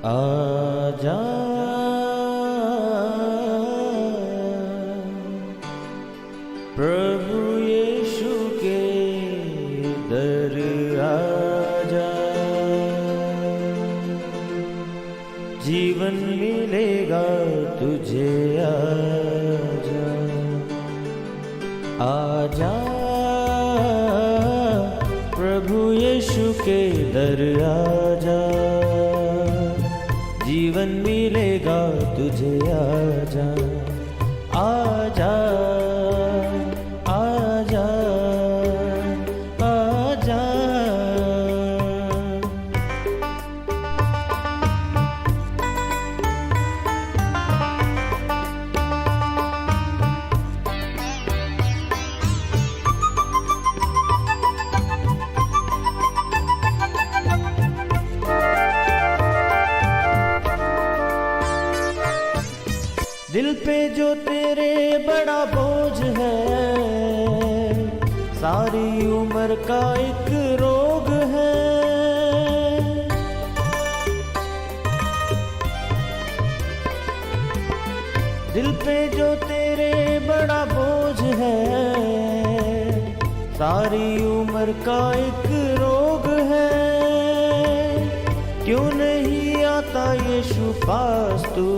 आजा प्रभु यीशु के दर आजा, जीवन मिलेगा तुझे। आजा आजा प्रभु यीशु के दर आजा, जीवन मिलेगा तुझे। आजा आजा आजा आजा। दिल पे जो तेरे बड़ा बोझ है, सारी उम्र का एक रोग है। दिल पे जो तेरे बड़ा बोझ है, सारी उम्र का एक रोग है। क्यों नहीं आता यीशु पास तू,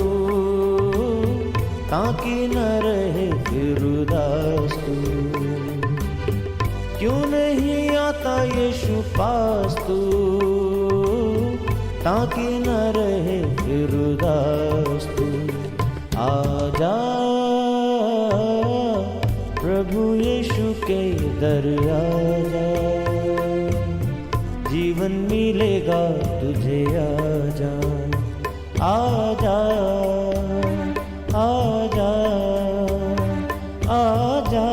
ताकि न रहे फिर उदास तू। क्यों नहीं आता यीशु पास तू, ताकि न रहे फिर उदास तू। आजा प्रभु यीशु के दर आजा, जीवन मिलेगा तुझे। आजा आजा आजा आजा।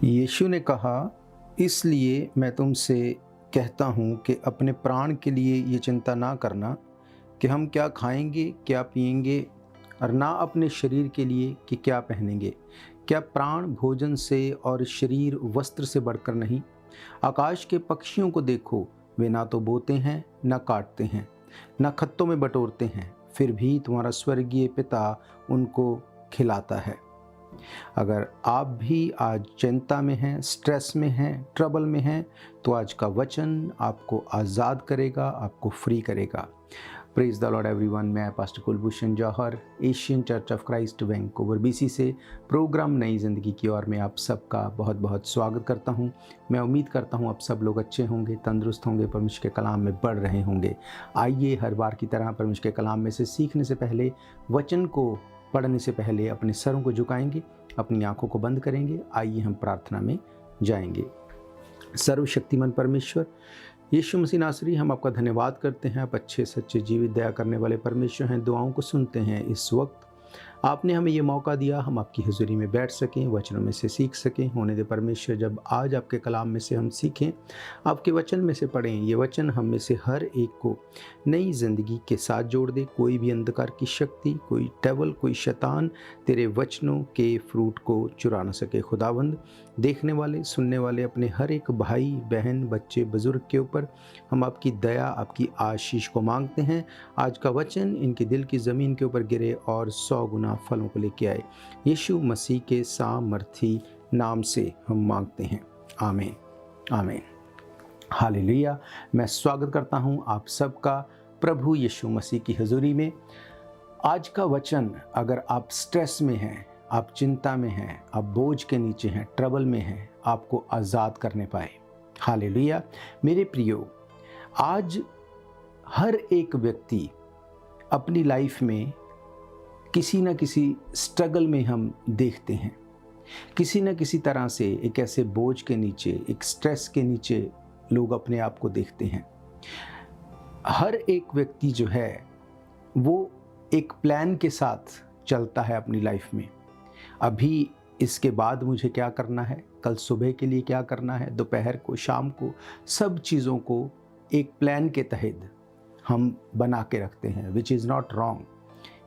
यीशु ने कहा, इसलिए मैं तुमसे कहता हूँ कि अपने प्राण के लिए ये चिंता ना करना कि हम क्या खाएंगे क्या पिएंगे, और ना अपने शरीर के लिए कि क्या पहनेंगे। क्या प्राण भोजन से और शरीर वस्त्र से बढ़कर नहीं? आकाश के पक्षियों को देखो, वे ना तो बोते हैं ना काटते हैं ना खत्तों में बटोरते हैं, फिर भी तुम्हारा स्वर्गीय पिता उनको खिलाता है। अगर आप भी आज चिंता में हैं, स्ट्रेस में हैं, ट्रबल में हैं, तो आज का वचन आपको आज़ाद करेगा, आपको फ्री करेगा। Praise the lord everyone. मैं pastor Kulbhushan Johar, Asian church of Christ Vancouver BC से प्रोग्राम नई ज़िंदगी की ओर में आप सबका बहुत बहुत स्वागत करता हूं। मैं उम्मीद करता हूं आप सब लोग अच्छे होंगे, तंदुरुस्त होंगे, परमेश्वर के कलाम में बढ़ रहे होंगे। आइए हर बार की तरह परमेश्वर के कलाम में से सीखने से पहले, वचन को पढ़ने से पहले अपने सरों को झुकाएंगे, अपनी आँखों को बंद करेंगे। आइए हम प्रार्थना में जाएंगे। सर्वशक्तिमान परमेश्वर यीशु मसीह नासरी, हम आपका धन्यवाद करते हैं। आप अच्छे सच्चे जीवित दया करने वाले परमेश्वर हैं, दुआओं को सुनते हैं। इस वक्त आपने हमें ये मौका दिया, हम आपकी हुजूरी में बैठ सकें, वचनों में से सीख सकें। होने दे परमेश्वर, जब आज आपके कलाम में से हम सीखें, आपके वचन में से पढ़ें, ये वचन हम में से हर एक को नई ज़िंदगी के साथ जोड़ दे। कोई भी अंधकार की शक्ति, कोई डेविल, कोई शैतान तेरे वचनों के फ्रूट को चुरा न सके। खुदावंद, देखने वाले सुनने वाले अपने हर एक भाई बहन, बच्चे बुजुर्ग के ऊपर हम आपकी दया, आपकी आशीष को मांगते हैं। आज का वचन इनके दिल की ज़मीन के ऊपर गिरे और 100 गुना फलों को लेके आए। यीशु मसीह के सामर्थी नाम से हम मांगते हैं, आमीन आमीन। हालेलुया। मैं स्वागत करता हूं आप सबका प्रभु यीशु मसीह की हुजूरी में। आज का वचन, अगर आप स्ट्रेस में हैं, आप चिंता में हैं, आप बोझ के नीचे हैं, ट्रबल में हैं, आपको आज़ाद करने पाए। हालेलुया। मेरे प्रियो, आज हर एक व्यक्ति अपनी लाइफ में किसी न किसी स्ट्रगल में हम देखते हैं। किसी न किसी तरह से एक ऐसे बोझ के नीचे, एक स्ट्रेस के नीचे लोग अपने आप को देखते हैं। हर एक व्यक्ति जो है वो एक प्लान के साथ चलता है अपनी लाइफ में। अभी इसके बाद मुझे क्या करना है, कल सुबह के लिए क्या करना है, दोपहर को, शाम को, सब चीज़ों को एक प्लान के तहत हम बना के रखते हैं, विच इज़ नॉट रॉन्ग।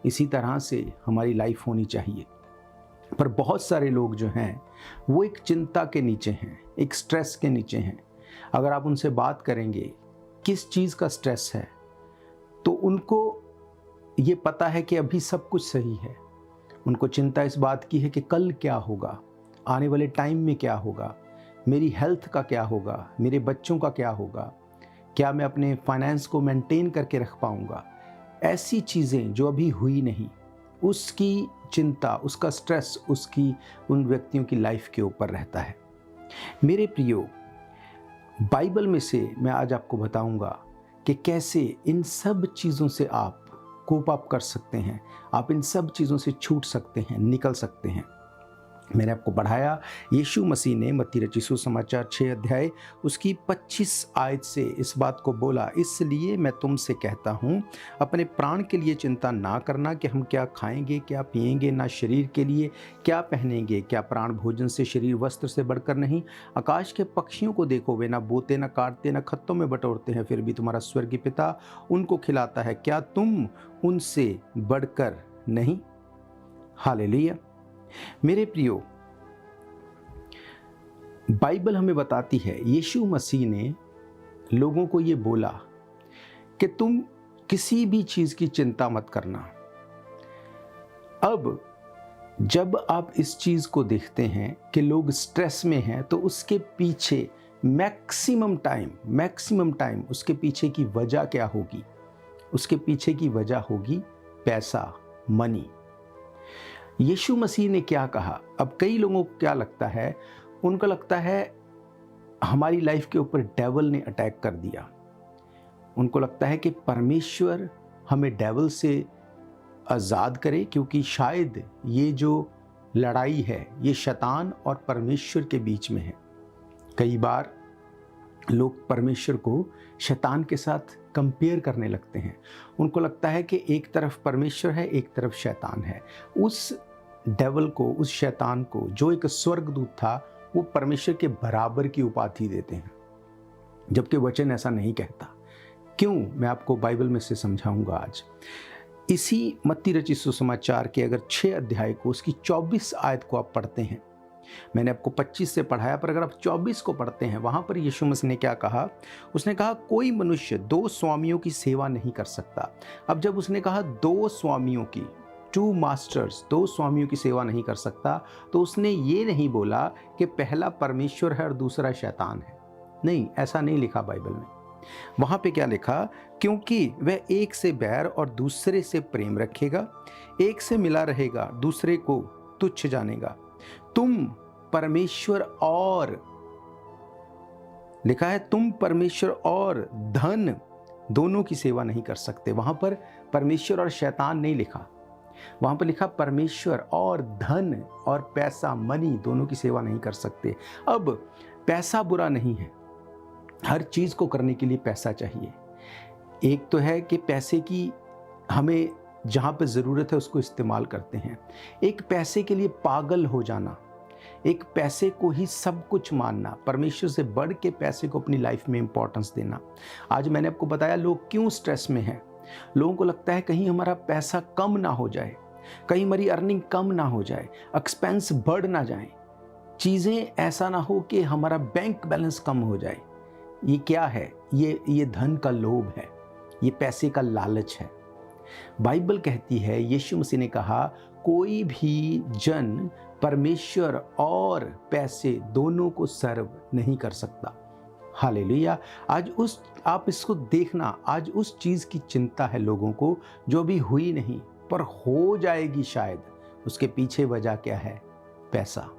इसी तरह से हमारी लाइफ होनी चाहिए। पर बहुत सारे लोग जो हैं वो एक चिंता के नीचे हैं, एक स्ट्रेस के नीचे हैं। अगर आप उनसे बात करेंगे किस चीज़ का स्ट्रेस है, तो उनको ये पता है कि अभी सब कुछ सही है। उनको चिंता इस बात की है कि कल क्या होगा, आने वाले टाइम में क्या होगा, मेरी हेल्थ का क्या होगा, मेरे बच्चों का क्या होगा, क्या मैं अपने फाइनेंस को मेंटेन करके रख पाऊंगा। ऐसी चीज़ें जो अभी हुई नहीं, उसकी चिंता, उसका स्ट्रेस उसकी उन व्यक्तियों की लाइफ के ऊपर रहता है। मेरे प्रियो, बाइबल में से मैं आज आपको बताऊंगा कि कैसे इन सब चीज़ों से आप कोप अप कर सकते हैं, आप इन सब चीज़ों से छूट सकते हैं, निकल सकते हैं। मैंने आपको पढ़ाया यीशु मसीह ने मत्ती रचित सुसमाचार 6 अध्याय उसकी 25 आयत से इस बात को बोला, इसलिए मैं तुमसे कहता हूँ अपने प्राण के लिए चिंता ना करना कि हम क्या खाएंगे क्या पिएंगे, ना शरीर के लिए क्या पहनेंगे। क्या प्राण भोजन से, शरीर वस्त्र से बढ़कर नहीं। आकाश के पक्षियों को देखो, वे ना बोते, ना काटते, ना खत्तों में बटोरते हैं, फिर भी तुम्हारा स्वर्गीय पिता उनको खिलाता है। क्या तुम उनसे बढ़कर नहीं। हालेलुया। मेरे प्रियो, बाइबल हमें बताती है, यीशु मसीह ने लोगों को ये बोला कि तुम किसी भी चीज की चिंता मत करना। अब जब आप इस चीज को देखते हैं कि लोग स्ट्रेस में हैं, तो उसके पीछे मैक्सिमम टाइम उसके पीछे की वजह क्या होगी? उसके पीछे की वजह होगी पैसा, मनी। यीशु मसीह ने क्या कहा? अब कई लोगों को क्या लगता है, उनको लगता है हमारी लाइफ के ऊपर डेविल ने अटैक कर दिया। उनको लगता है कि परमेश्वर हमें डेविल से आज़ाद करे, क्योंकि शायद ये जो लड़ाई है ये शैतान और परमेश्वर के बीच में है। कई बार लोग परमेश्वर को शैतान के साथ कंपेयर करने लगते हैं। उनको लगता है कि एक तरफ परमेश्वर है, एक तरफ शैतान है। उस डेविल को, उस शैतान को, जो एक स्वर्गदूत था, वो परमेश्वर के बराबर की उपाधि देते हैं, जबकि वचन ऐसा नहीं कहता। क्यों? मैं आपको बाइबल में से समझाऊंगा आज। इसी मत्ती रचित सुसमाचार के अगर 6 अध्याय को, उसकी 24 आयत को आप पढ़ते हैं, मैंने आपको 25 से पढ़ाया, पर अगर आप 24 को पढ़ते हैं, वहां पर यीशु मसीह ने क्या कहा? उसने कहा कोई मनुष्य 2 स्वामियों की सेवा नहीं कर सकता। अब जब उसने कहा 2 स्वामियों की, 2 मास्टर्स, 2 स्वामियों की सेवा नहीं कर सकता, तो उसने ये नहीं बोला कि पहला परमेश्वर है और दूसरा शैतान है। नहीं, ऐसा नहीं लिखा बाइबल में। वहां पे क्या लिखा? क्योंकि वह एक से बैर और दूसरे से प्रेम रखेगा, एक से मिला रहेगा, दूसरे को तुच्छ जानेगा। तुम परमेश्वर और, लिखा है, तुम परमेश्वर और धन दोनों की सेवा नहीं कर सकते। वहां पर परमेश्वर और शैतान नहीं लिखा, वहां पर लिखा परमेश्वर और धन और पैसा, मनी, दोनों की सेवा नहीं कर सकते। अब पैसा बुरा नहीं है, हर चीज को करने के लिए पैसा चाहिए। एक तो है कि पैसे की हमें जहां पे जरूरत है उसको इस्तेमाल करते हैं। एक पैसे के लिए पागल हो जाना, एक पैसे को ही सब कुछ मानना, परमेश्वर से बढ़ के पैसे को अपनी लाइफ में इंपॉर्टेंस देना। आज मैंने आपको बताया लोग क्यों स्ट्रेस में हैं। लोगों को लगता है कहीं हमारा पैसा कम ना हो जाए, कहीं हमारी अर्निंग कम ना हो जाए, एक्सपेंस बढ़ ना जाए, चीजें ऐसा ना हो कि हमारा बैंक बैलेंस कम हो जाए। ये क्या है? ये धन का लोभ है, ये पैसे का लालच है। बाइबल कहती है, यीशु मसीह ने कहा, कोई भी जन परमेश्वर और पैसे दोनों को सर्व नहीं कर सकता। हालेलुया। आज आप इसको देखना, आज उस चीज की चिंता है लोगों को जो अभी हुई नहीं पर हो जाएगी शायद। उसके पीछे वजह क्या है? पैसा।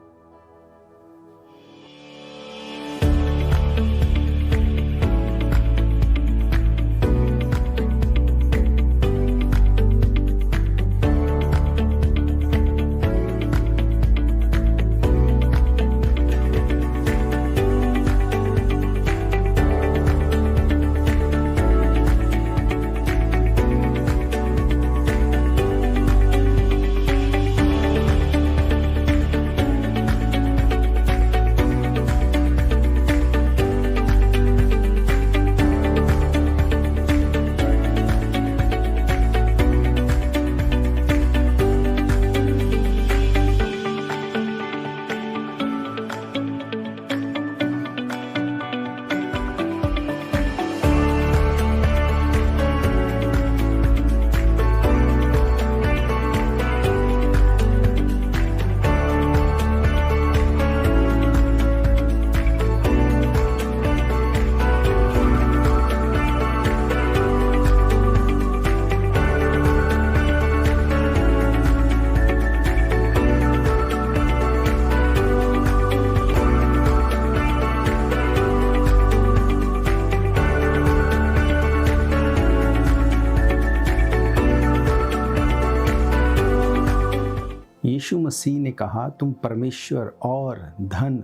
यीशु मसीह ने कहा, तुम परमेश्वर और धन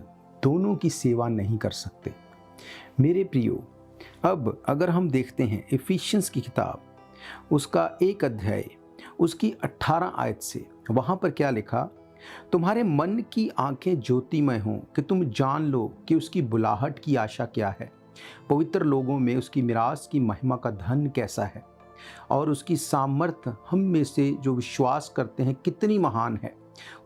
दोनों की सेवा नहीं कर सकते। मेरे प्रियो, अब अगर हम देखते हैं इफिशियंस की किताब, उसका 1 अध्याय, उसकी 18 आयत से, वहाँ पर क्या लिखा? तुम्हारे मन की आंखें ज्योतिमय हों कि तुम जान लो कि उसकी बुलाहट की आशा क्या है, पवित्र लोगों में उसकी मिरास की महिमा का धन कैसा है, और उसकी सामर्थ्य हम में से जो विश्वास करते हैं कितनी महान है।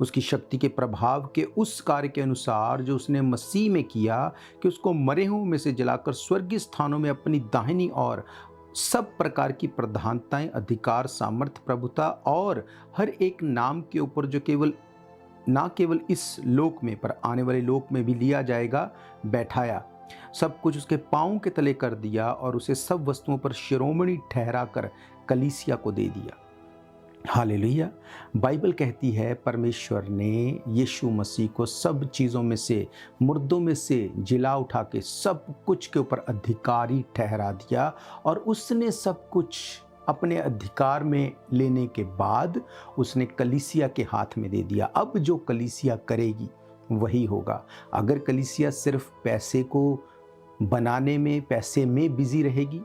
उसकी शक्ति के प्रभाव के उस कार्य के अनुसार जो उसने मसीह में किया, कि उसको मरे हुओं में से जलाकर स्वर्गीय स्थानों में अपनी दाहिनी और सब प्रकार की प्रधानताएं, अधिकार, सामर्थ्य, प्रभुता और हर एक नाम के ऊपर जो ना केवल इस लोक में पर आने वाले लोक में भी लिया जाएगा, बैठाया। सब कुछ उसके पांवों के तले कर दिया और उसे सब वस्तुओं पर शिरोमणि ठहरा कर कलीसिया को दे दिया। हालेलुया। बाइबल कहती है परमेश्वर ने यीशु मसीह को सब चीज़ों में से, मुर्दों में से जिला उठा के सब कुछ के ऊपर अधिकारी ठहरा दिया, और उसने सब कुछ अपने अधिकार में लेने के बाद उसने कलीसिया के हाथ में दे दिया। अब जो कलीसिया करेगी वही होगा। अगर कलीसिया सिर्फ पैसे को बनाने में, पैसे में बिजी रहेगी,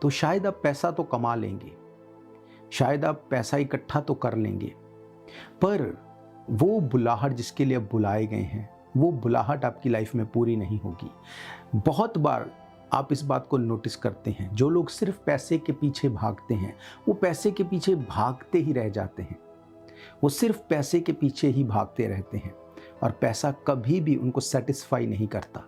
तो शायद आप पैसा तो कमा लेंगे, शायद आप पैसा इकट्ठा तो कर लेंगे, पर वो बुलाहट जिसके लिए आप बुलाए गए हैं, वो बुलाहट आपकी लाइफ में पूरी नहीं होगी। बहुत बार आप इस बात को नोटिस करते हैं, जो लोग सिर्फ पैसे के पीछे भागते हैं, वो पैसे के पीछे भागते ही रह जाते हैं। वो सिर्फ पैसे के पीछे ही भागते रहते हैं और पैसा कभी भी उनको सेटिस्फाई नहीं करता।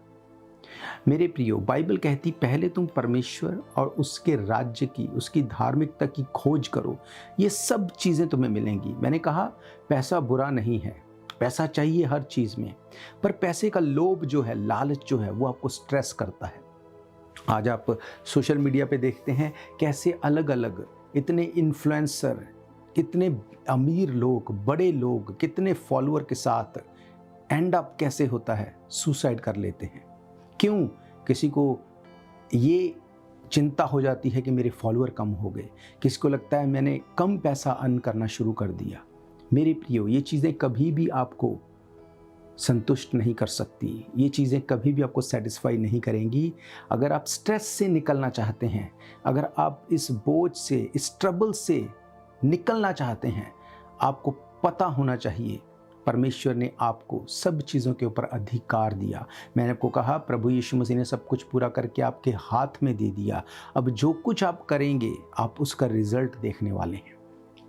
मेरे प्रियो, बाइबल कहती पहले तुम परमेश्वर और उसके राज्य की, उसकी धार्मिकता की खोज करो, ये सब चीज़ें तुम्हें मिलेंगी। मैंने कहा पैसा बुरा नहीं है, पैसा चाहिए हर चीज़ में, पर पैसे का लोभ जो है, लालच जो है, वो आपको स्ट्रेस करता है। आज आप सोशल मीडिया पे देखते हैं कैसे अलग अलग इतने इन्फ्लुएंसर, इतने अमीर लोग, बड़े लोग, कितने फॉलोअर के साथ एंड अप कैसे होता है, सुसाइड कर लेते हैं। क्यों? किसी को ये चिंता हो जाती है कि मेरे फॉलोअर कम हो गए, किसी को लगता है मैंने कम पैसा अर्न करना शुरू कर दिया। मेरे प्रियो, ये चीज़ें कभी भी आपको संतुष्ट नहीं कर सकती, ये चीज़ें कभी भी आपको सेटिस्फाई नहीं करेंगी। अगर आप स्ट्रेस से निकलना चाहते हैं, अगर आप इस बोझ से, इस ट्रबल से निकलना चाहते हैं, आपको पता होना चाहिए परमेश्वर ने आपको सब चीज़ों के ऊपर अधिकार दिया। मैंने आपको कहा प्रभु यीशु मसीह ने सब कुछ पूरा करके आपके हाथ में दे दिया। अब जो कुछ आप करेंगे, आप उसका रिजल्ट देखने वाले हैं।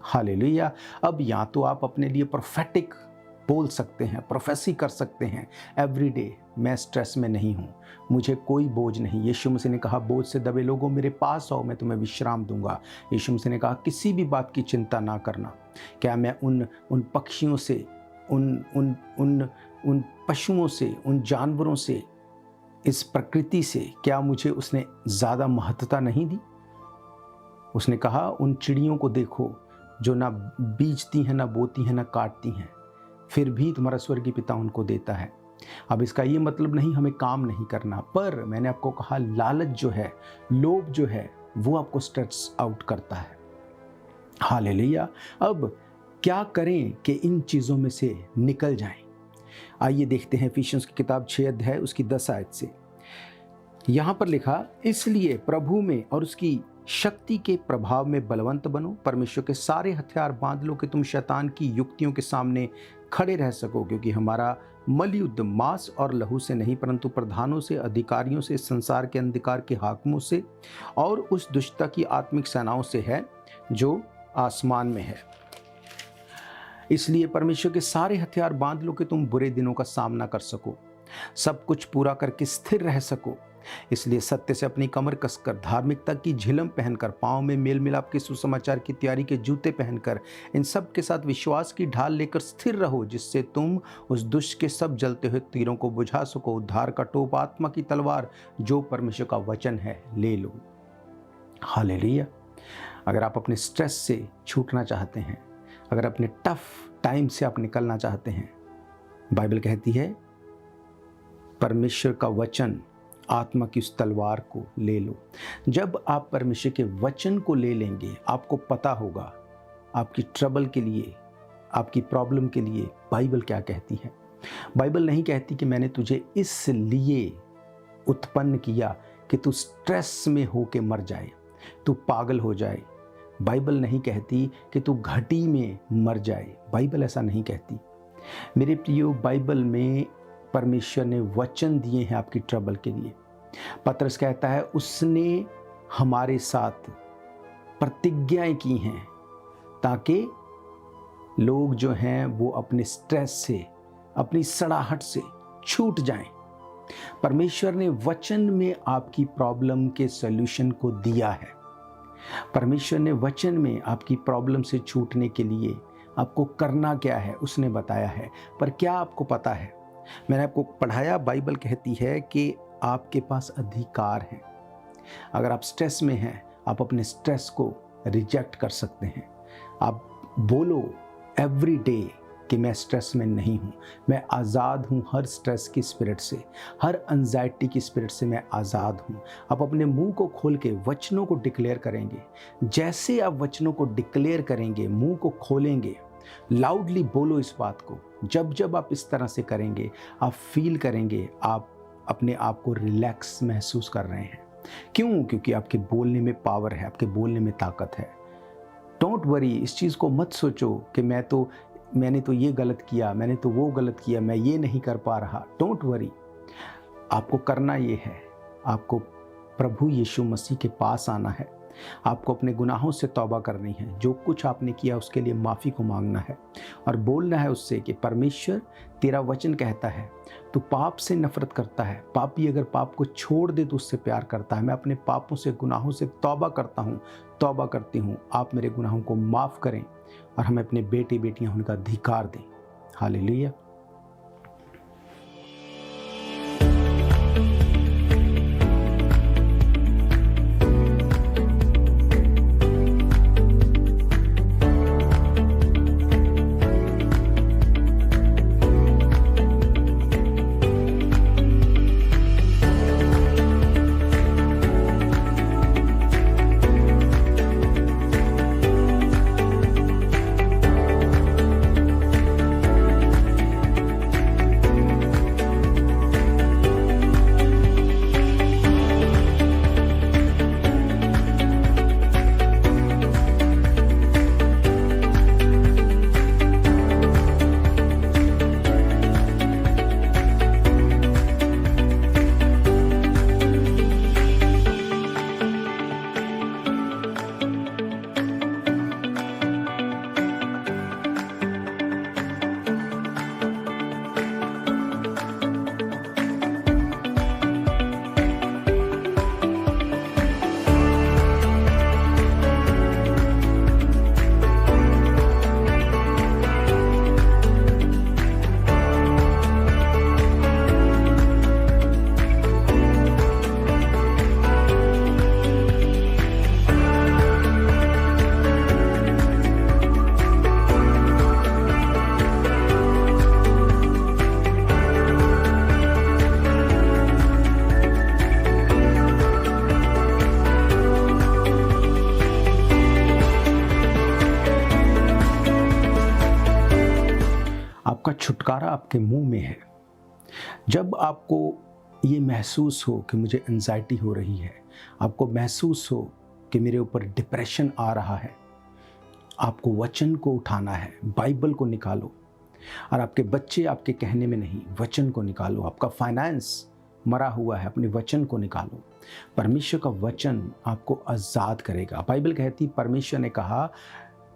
हालेलुया। अब या तो आप अपने लिए प्रोफेटिक बोल सकते हैं, प्रोफेसी कर सकते हैं, एवरीडे मैं स्ट्रेस में नहीं हूँ, मुझे कोई बोझ नहीं। यीशु मसीह ने कहा बोझ से दबे लोगों मेरे पास आओ, मैं तुम्हें विश्राम दूंगा। यीशु मसीह ने कहा किसी भी बात की चिंता ना करना। क्या मैं उन पक्षियों से, उन पशुओं से, उन जानवरों से, इस प्रकृति से, क्या मुझे उसने ज़्यादा महत्वता नहीं दी? उसने कहा उन चिड़ियों को देखो जो ना बीजती हैं, ना बोती हैं, ना काटती हैं, फिर भी तुम्हारा स्वर्गीय पिता उनको देता है। अब इसका ये मतलब नहीं हमें काम नहीं करना, पर मैंने आपको कहा लालच जो है, लोभ जो है, वो आपको स्ट्रेस आउट करता है। हालेलुया। अब क्या करें कि इन चीज़ों में से निकल जाएं? आइए देखते हैं इफिशियंस की किताब 6 अध्याय उसकी 10 आयत से। यहाँ पर लिखा, इसलिए प्रभु में और उसकी शक्ति के प्रभाव में बलवंत बनो, परमेश्वर के सारे हथियार बांध लो कि तुम शैतान की युक्तियों के सामने खड़े रह सको, क्योंकि हमारा मलयुद्ध मांस और लहू से नहीं परंतु प्रधानों से, अधिकारियों से, संसार के अंधकार के हाकिमों से और उस दुष्टता की आत्मिक सेनाओं से है जो आसमान में है। इसलिए परमेश्वर के सारे हथियार बांध लो कि तुम बुरे दिनों का सामना कर सको, सब कुछ पूरा करके स्थिर रह सको। इसलिए सत्य से अपनी कमर कसकर, धार्मिकता की झिलम पहनकर, पांव में मेल मिलाप के सुसमाचार की तैयारी के जूते पहनकर, इन सब के साथ विश्वास की ढाल लेकर स्थिर रहो, जिससे तुम उस दुष्ट के सब जलते हुए तीरों को बुझा सको। उद्धार का टोप, आत्मा की तलवार जो परमेश्वर का वचन है, ले लो। हालेलुया। अगर आप अपने स्ट्रेस से छूटना चाहते हैं, अगर अपने टफ टाइम से आप निकलना चाहते हैं, बाइबल कहती है परमेश्वर का वचन, आत्मा की उस तलवार को ले लो। जब आप परमेश्वर के वचन को ले लेंगे, आपको पता होगा आपकी ट्रबल के लिए आपकी प्रॉब्लम के लिए बाइबल क्या कहती है। बाइबल नहीं कहती कि मैंने तुझे इसलिए उत्पन्न किया कि तू स्ट्रेस में होके मर जाए, तू पागल हो जाए। बाइबल नहीं कहती कि तू घटी में मर जाए, बाइबल ऐसा नहीं कहती। मेरे प्रियो, बाइबल में परमेश्वर ने वचन दिए हैं आपकी ट्रबल के लिए। पतरस कहता है उसने हमारे साथ प्रतिज्ञाएं की हैं ताकि लोग जो हैं वो अपने स्ट्रेस से, अपनी सड़ाहट से छूट जाएं। परमेश्वर ने वचन में आपकी प्रॉब्लम के सॉल्यूशन को दिया है। परमेश्वर ने वचन में आपकी प्रॉब्लम से छूटने के लिए आपको करना क्या है उसने बताया है। पर क्या आपको पता है, मैंने आपको पढ़ाया, बाइबल कहती है कि आपके पास अधिकार है। अगर आप स्ट्रेस में हैं, आप अपने स्ट्रेस को रिजेक्ट कर सकते हैं। आप बोलो एवरी डे कि मैं स्ट्रेस में नहीं हूँ, मैं आज़ाद हूँ हर स्ट्रेस की स्पिरिट से, हर एंजाइटी की स्पिरिट से मैं आज़ाद हूँ। आप अपने मुंह को खोल के वचनों को डिक्लेयर करेंगे। जैसे आप वचनों को डिक्लेयर करेंगे, मुंह को खोलेंगे, लाउडली बोलो इस बात को। जब जब आप इस तरह से करेंगे, आप फील करेंगे आप अपने आप को रिलैक्स महसूस कर रहे हैं। क्यों? क्योंकि आपके बोलने में पावर है, आपके बोलने में ताकत है। डोंट वरी, इस चीज़ को मत सोचो कि मैंने तो ये गलत किया, मैंने तो वो गलत किया, मैं ये नहीं कर पा रहा। डोंट वरी, आपको करना ये है, आपको प्रभु यीशु मसीह के पास आना है, आपको अपने गुनाहों से तौबा करनी है, जो कुछ आपने किया उसके लिए माफ़ी को मांगना है और बोलना है उससे कि परमेश्वर, तेरा वचन कहता है तू पाप से नफरत करता है, पापी अगर पाप को छोड़ दे तो उससे प्यार करता है। मैं अपने पापों से, गुनाहों से तौबा करता हूँ, तौबा करती हूँ, आप मेरे गुनाहों को माफ़ करें और हमें अपने बेटे बेटियां होने का अधिकार दें। हालेलुया। आपका छुटकारा आपके मुंह में है। जब आपको ये महसूस हो कि मुझे एंजाइटी हो रही है, आपको महसूस हो कि मेरे ऊपर डिप्रेशन आ रहा है, आपको वचन को उठाना है, बाइबल को निकालो। और आपके बच्चे आपके कहने में नहीं, वचन को निकालो। आपका फाइनेंस मरा हुआ है, अपने वचन को निकालो। परमेश्वर का वचन आपको आज़ाद करेगा। बाइबल कहती, परमेश्वर ने कहा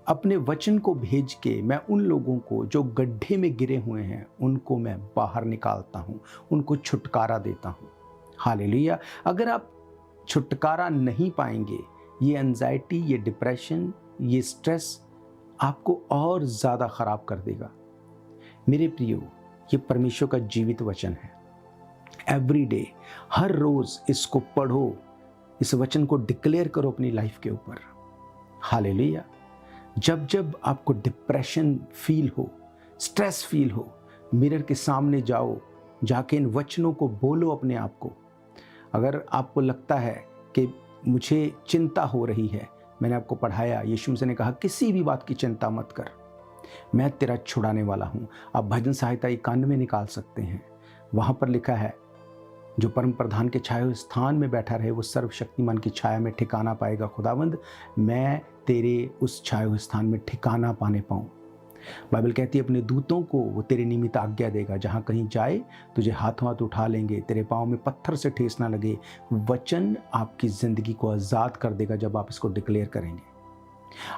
अपने वचन को भेज के मैं उन लोगों को जो गड्ढे में गिरे हुए हैं उनको मैं बाहर निकालता हूँ, उनको छुटकारा देता हूँ। हालेलुया। अगर आप छुटकारा नहीं पाएंगे, ये एंजाइटी, ये डिप्रेशन, ये स्ट्रेस आपको और ज़्यादा ख़राब कर देगा। मेरे प्रियो, ये परमेश्वर का जीवित वचन है। एवरी डे, हर रोज़ इसको पढ़ो, इस वचन को डिक्लेयर करो अपनी लाइफ के ऊपर। हालेलुया। जब जब आपको डिप्रेशन फील हो, स्ट्रेस फील हो, मिरर के सामने जाओ, जाके इन वचनों को बोलो अपने आप को। अगर आपको लगता है कि मुझे चिंता हो रही है, मैंने आपको पढ़ाया, यीशु मसीह ने कहा किसी भी बात की चिंता मत कर। मैं तेरा छुड़ाने वाला हूँ। आप भजन संहिता 91 में निकाल सकते हैं। वहाँ पर लिखा है, जो परम प्रधान के छाए हुए स्थान में बैठा रहे वो सर्वशक्तिमान की छाया में ठिकाना पाएगा। खुदावंद, मैं तेरे उस छाए हुए स्थान में ठिकाना पाने पाऊँ। बाइबल कहती है अपने दूतों को वो तेरे निमित्त आज्ञा देगा, जहाँ कहीं जाए तुझे हाथों हाथ उठा लेंगे, तेरे पाँव में पत्थर से ठेस ना लगे। वचन आपकी ज़िंदगी को आज़ाद कर देगा जब आप इसको डिक्लेयर करेंगे।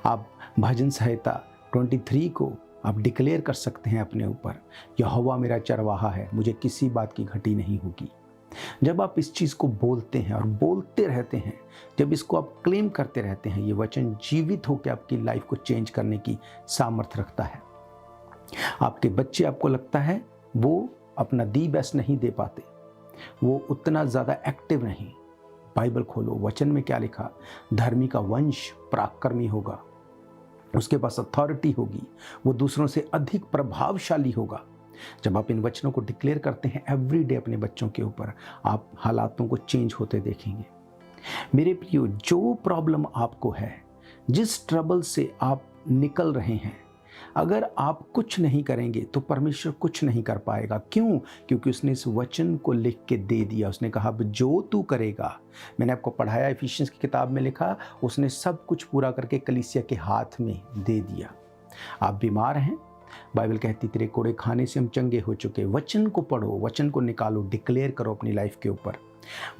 आप भजन संहिता 23 को आप डिक्लेयर कर सकते हैं अपने ऊपर, यहोवा मेरा चरवाहा है, मुझे किसी बात की घटी नहीं होगी। जब आप इस चीज़ को बोलते हैं और बोलते रहते हैं, जब इसको आप क्लेम करते रहते हैं, ये वचन जीवित होकर आपकी लाइफ को चेंज करने की सामर्थ्य रखता है। आपके बच्चे, आपको लगता है वो अपना दी बेस्ट नहीं दे पाते, वो उतना ज़्यादा एक्टिव नहीं, बाइबल खोलो, वचन में क्या लिखा, धर्मी का वंश पराक्रमी होगा, उसके पास अथॉरिटी होगी, वो दूसरों से अधिक प्रभावशाली होगा। जब आप इन वचनों को डिक्लेयर करते हैं एवरी डे अपने बच्चों के ऊपर, आप हालातों को चेंज होते देखेंगे। मेरे प्रियो, जो प्रॉब्लम आपको है, जिस ट्रबल से आप निकल रहे हैं, अगर आप कुछ नहीं करेंगे तो परमेश्वर कुछ नहीं कर पाएगा। क्यों? क्योंकि उसने इस वचन को लिख के दे दिया। उसने कहा जो तू करेगा, मैंने आपको पढ़ाया, इफिशियंस की किताब में लिखा, उसने सब कुछ पूरा करके कलीसिया के हाथ में दे दिया। आप बीमार हैं, बाइबल कहती तेरे कोड़े खाने से हम चंगे हो चुके। वचन को पढ़ो, वचन को निकालो, डिक्लेयर करो अपनी लाइफ के ऊपर।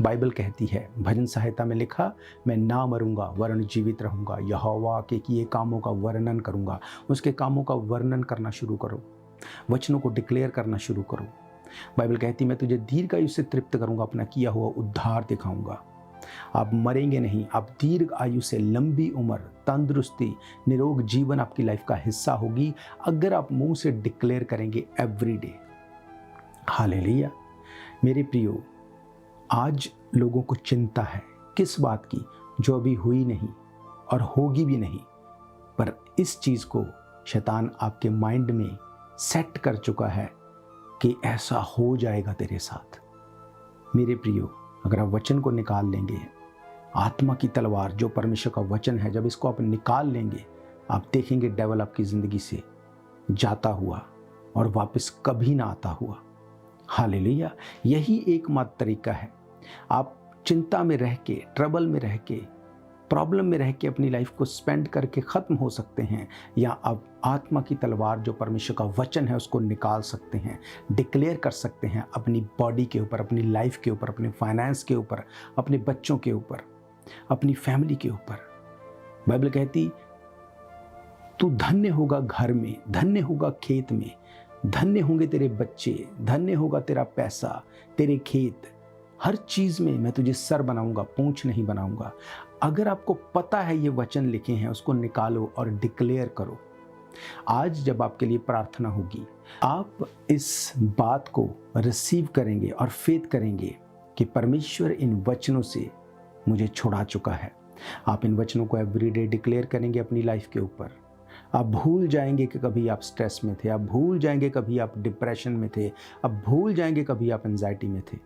बाइबल कहती है, भजन संहिता में लिखा, मैं ना मरूंगा वरन जीवित रहूंगा, यहोवा के किए कामों का वर्णन करूंगा। उसके कामों का वर्णन करना शुरू करो, वचनों को डिक्लेयर करना शुरू करो। बाइबल कहती मैं तुझे दीर्घायु से तृप्त करूंगा, अपना किया हुआ उद्धार दिखाऊंगा। आप मरेंगे नहीं, आप दीर्घ आयु से, लंबी उम्र, तंदुरुस्ती, निरोग जीवन आपकी लाइफ का हिस्सा होगी अगर आप मुंह से डिक्लेयर करेंगे एवरी डे। हालेलुया। मेरे प्रियो, आज लोगों को चिंता है किस बात की? जो अभी हुई नहीं और होगी भी नहीं, पर इस चीज़ को शैतान आपके माइंड में सेट कर चुका है कि ऐसा हो जाएगा तेरे साथ। मेरे प्रियो, अगर आप वचन को निकाल लेंगे, आत्मा की तलवार जो परमेश्वर का वचन है, जब इसको आप निकाल लेंगे, आप देखेंगे डेविल आपकी ज़िंदगी से जाता हुआ और वापस कभी ना आता हुआ। हालेलुया। यही एकमात्र तरीका है। आप चिंता में रह के, ट्रबल में रह के, प्रॉब्लम में रह के अपनी लाइफ को स्पेंड करके ख़त्म हो सकते हैं, या आप आत्मा की तलवार जो परमेश्वर का वचन है उसको निकाल सकते हैं, डिक्लेयर कर सकते हैं अपनी बॉडी के ऊपर, अपनी लाइफ के ऊपर, अपने फाइनेंस के ऊपर, अपने बच्चों के ऊपर, अपनी फैमिली के ऊपर। बाइबल कहती तू धन्य होगा घर में, धन्य होगा खेत में, धन्य होंगे तेरे बच्चे, धन्य होगा तेरा पैसा, तेरे खेत, हर चीज़ में मैं तुझे सर बनाऊंगा, पूंछ नहीं बनाऊंगा। अगर आपको पता है ये वचन लिखे हैं, उसको निकालो और डिक्लेयर करो। आज जब आपके लिए प्रार्थना होगी, आप इस बात को रिसीव करेंगे और फेथ करेंगे कि परमेश्वर इन वचनों से मुझे छुड़ा चुका है। आप इन वचनों को एवरीडे डिक्लेयर करेंगे अपनी लाइफ के ऊपर। आप भूल जाएंगे कि कभी आप स्ट्रेस में थे, आप भूल जाएंगे कभी आप डिप्रेशन में थे, आप भूल जाएंगे कभी आप एंजाइटी में थे,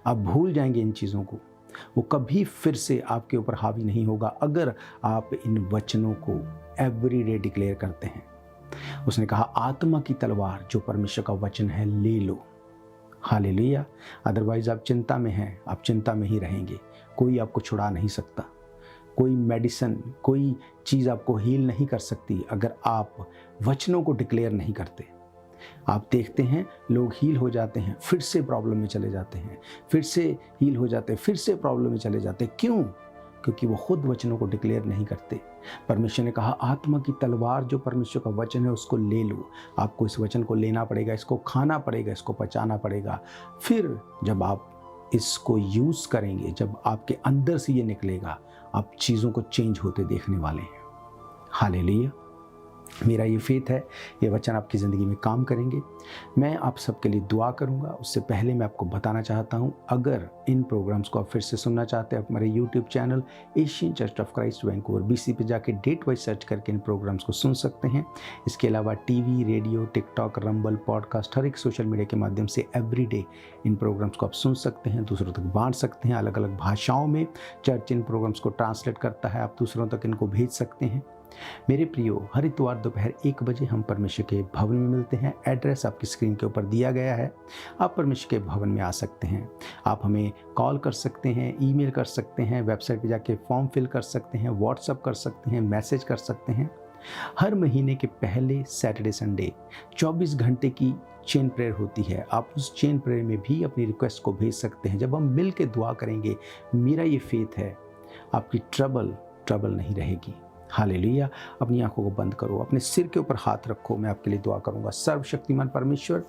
आप भूल जाएंगे इन चीज़ों को। वो कभी फिर से आपके ऊपर हावी नहीं होगा अगर आप इन वचनों को एवरीडे डिक्लेयर करते हैं। उसने कहा आत्मा की तलवार जो परमेश्वर का वचन है ले लो। हालेलुया। अदरवाइज आप चिंता में हैं, आप चिंता में ही रहेंगे। कोई आपको छुड़ा नहीं सकता, कोई मेडिसिन, कोई चीज़ आपको हील नहीं कर सकती अगर आप वचनों को डिक्लेयर नहीं करते। आप देखते हैं लोग हील हो जाते हैं, फिर से प्रॉब्लम में चले जाते हैं, फिर से हील हो जाते हैं, फिर से प्रॉब्लम में चले जाते हैं। क्यों? क्योंकि वो खुद वचनों को डिक्लेयर नहीं करते। परमेश्वर ने कहा आत्मा की तलवार जो परमेश्वर का वचन है उसको ले लो। आपको इस वचन को लेना पड़ेगा, इसको खाना पड़ेगा, इसको पचाना पड़ेगा। फिर जब आप इसको यूज़ करेंगे, जब आपके अंदर से ये निकलेगा, आप चीज़ों को चेंज होते देखने वाले हैं। हालेलुया। मेरा ये फेथ है ये वचन आपकी ज़िंदगी में काम करेंगे। मैं आप सबके लिए दुआ करूंगा। उससे पहले मैं आपको बताना चाहता हूं, अगर इन प्रोग्राम्स को आप फिर से सुनना चाहते हैं, आप हमारे YouTube channel Asian church of Christ Vancouver BC पे जाके डेट वाइज सर्च करके इन प्रोग्राम्स को सुन सकते हैं। इसके अलावा TV, radio, TikTok, Rumble, podcast, हर एक सोशल मीडिया के माध्यम से एवरीडे इन प्रोग्राम्स को आप सुन सकते हैं, दूसरों तक बांट सकते हैं। अलग अलग भाषाओं में चर्च इन प्रोग्राम्स को ट्रांसलेट करता है, आप दूसरों तक इनको भेज सकते हैं। मेरे प्रियो, हर इतवार दोपहर 1 बजे हम परमेश्वर के भवन में मिलते हैं। एड्रेस आपकी स्क्रीन के ऊपर दिया गया है। आप परमेश्वर के भवन में आ सकते हैं। आप हमें कॉल कर सकते हैं, ईमेल कर सकते हैं, वेबसाइट पर जाके फॉर्म फिल कर सकते हैं, व्हाट्सअप कर सकते हैं, मैसेज कर सकते हैं। हर महीने के पहले सैटरडे संडे 24 घंटे की चेन प्रेयर होती है। आप उस चेन प्रेयर में भी अपनी रिक्वेस्ट को भेज सकते हैं। जब हम मिल के दुआ करेंगे, मेरा ये फेथ है, आपकी ट्रबल नहीं रहेगी। हालेलुया। अपनी आंखों को बंद करो, अपने सिर के ऊपर हाथ रखो, मैं आपके लिए दुआ करूंगा। सर्वशक्तिमान परमेश्वर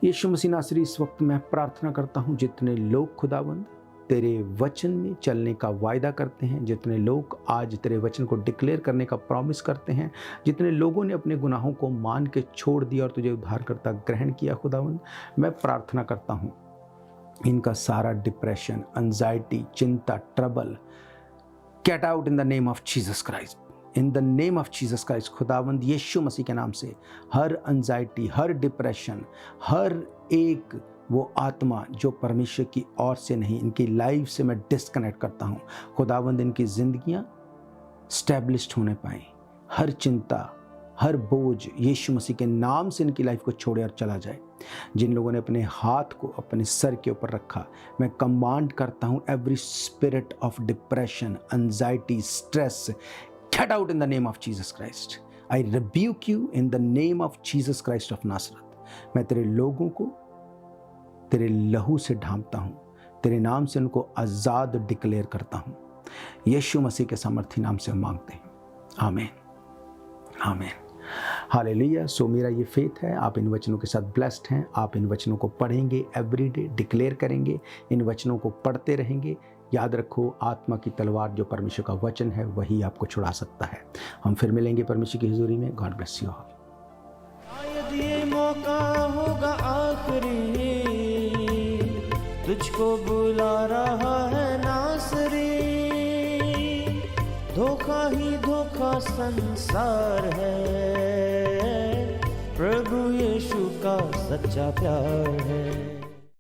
यीशु मसीह नासरी, इस वक्त मैं प्रार्थना करता हूं, जितने लोग खुदावंद तेरे वचन में चलने का वायदा करते हैं, जितने लोग आज तेरे वचन को डिक्लेयर करने का प्रॉमिस करते हैं, जितने लोगों ने अपने गुनाहों को मान के छोड़ दिया और तुझे उद्धारकर्ता ग्रहण किया खुदावंद, मैं प्रार्थना करता हूँ इनका सारा डिप्रेशन, एंजाइटी, चिंता, trouble gate out in the name of Jesus Christ. In the name of Jesus Christ खुदावंद यीशु मसीह के नाम से हर एंजाइटी, हर डिप्रेशन, हर एक वो आत्मा जो परमेश्वर की ओर से नहीं, इनकी लाइफ से मैं डिस्कनेक्ट करता हूँ। खुदावंद इनकी जिंदगियाँ स्टैब्लिश्ड होने पाएँ। हर चिंता, हर बोझ यीशु मसीह के नाम से इनकी लाइफ को छोड़े और चला जाए। जिन लोगों ने अपने हाथ को अपने सर के ऊपर रखा, मैं कमांड करता हूँ, every spirit of depression, anxiety, stress, get out in the name of Jesus Christ. I rebuke you in the name of Jesus Christ of Nazareth. मैं तेरे लोगों को तेरे लहू से ढांपता हूँ, तेरे नाम से उनको आज़ाद डिक्लेयर करता हूँ। यीशु मसीह के सामर्थी नाम से हम मांगते हैं, आमीन, आमीन, हालेलुया। सो मेरा ये फेथ है, आप इन वचनों के साथ ब्लेस्ड हैं। आप इन वचनों को पढ़ेंगे, एवरीडे डिक्लेयर करेंगे, इन वचनों को पढ़ते रहेंगे। याद रखो, आत्मा की तलवार जो परमेश्वर का वचन है वही आपको छुड़ा सकता है। हम फिर मिलेंगे परमेश्वर की हुजूरी में। God bless you all. शायद ये मौका होगा आखिरी, तुझको बुला रहा है नासरी। धोखा ही धोखा संसार है, प्रभु यीशु का सच्चा प्यार है।